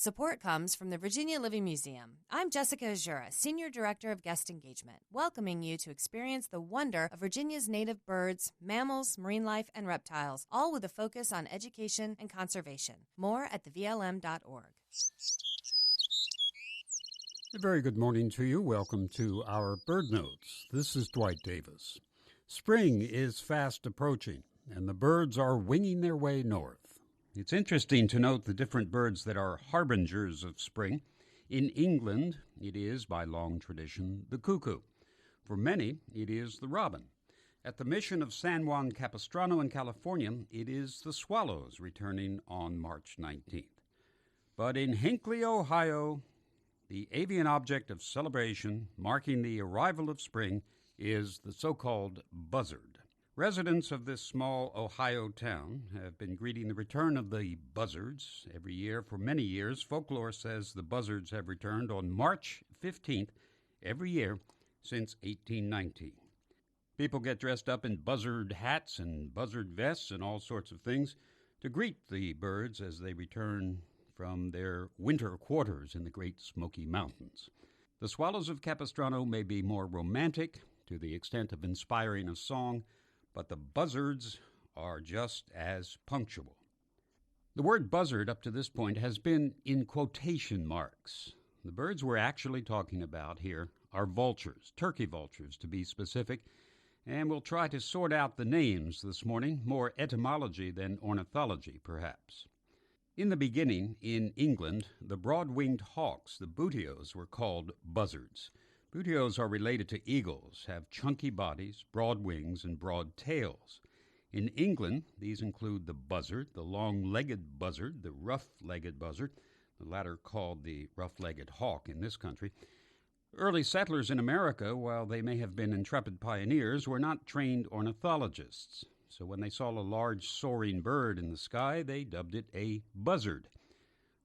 Support comes from the Virginia Living Museum. I'm Jessica Azura, Senior Director of Guest Engagement, welcoming you to experience the wonder of Virginia's native birds, mammals, marine life, and reptiles, all with a focus on education and conservation. More at thevlm.org. A very good morning to you. Welcome to our Bird Notes. This is Dwight Davis. Spring is fast approaching, and the birds are winging their way north. It's interesting to note the different birds that are harbingers of spring. In England, it is, by long tradition, the cuckoo. For many, it is the robin. At the mission of San Juan Capistrano in California, it is the swallows returning on March 19th. But in Hinckley, Ohio, the avian object of celebration marking the arrival of spring is the so-called buzzard. Residents of this small Ohio town have been greeting the return of the buzzards every year for many years. Folklore says the buzzards have returned on March 15th every year since 1819. People get dressed up in buzzard hats and buzzard vests and all sorts of things to greet the birds as they return from their winter quarters in the Great Smoky Mountains. The swallows of Capistrano may be more romantic to the extent of inspiring a song, but the buzzards are just as punctual. The word buzzard up to this point has been in quotation marks. The birds we're actually talking about here are vultures, turkey vultures to be specific, and we'll try to sort out the names this morning, more etymology than ornithology perhaps. In the beginning, in England, the broad-winged hawks, the butios, were called buzzards. Butios are related to eagles, have chunky bodies, broad wings, and broad tails. In England, these include the buzzard, the long-legged buzzard, the rough-legged buzzard, the latter called the rough-legged hawk in this country. Early settlers in America, while they may have been intrepid pioneers, were not trained ornithologists. So when they saw a large soaring bird in the sky, they dubbed it a buzzard.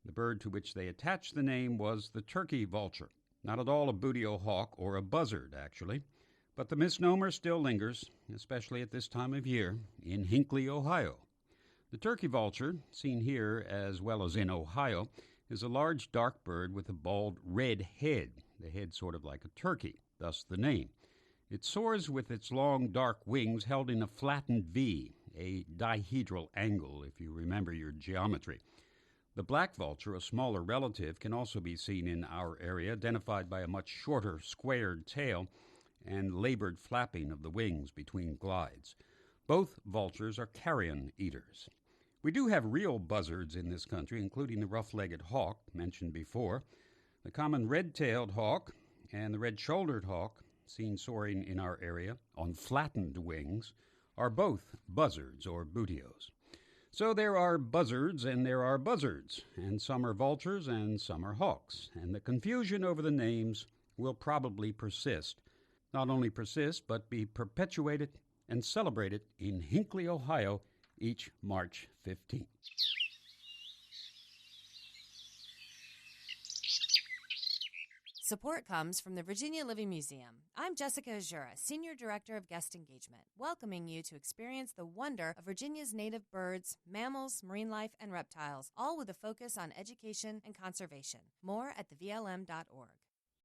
The bird to which they attached the name was the turkey vulture. Not at all a buteo hawk or a buzzard, actually, but the misnomer still lingers, especially at this time of year, in Hinckley, Ohio. The turkey vulture, seen here as well as in Ohio, is a large dark bird with a bald red head, the head sort of like a turkey, thus the name. It soars with its long dark wings held in a flattened V, a dihedral angle, if you remember your geometry. The black vulture, a smaller relative, can also be seen in our area, identified by a much shorter, squared tail and labored flapping of the wings between glides. Both vultures are carrion eaters. We do have real buzzards in this country, including the rough-legged hawk, mentioned before. The common red-tailed hawk and the red-shouldered hawk, seen soaring in our area on flattened wings, are both buzzards or buteos. So there are buzzards and there are buzzards, and some are vultures and some are hawks, and the confusion over the names will probably persist. Not only persist, but be perpetuated and celebrated in Hinckley, Ohio, each March 15th. Support comes from the Virginia Living Museum. I'm Jessica Azura, Senior Director of Guest Engagement, welcoming you to experience the wonder of Virginia's native birds, mammals, marine life, and reptiles, all with a focus on education and conservation. More at thevlm.org.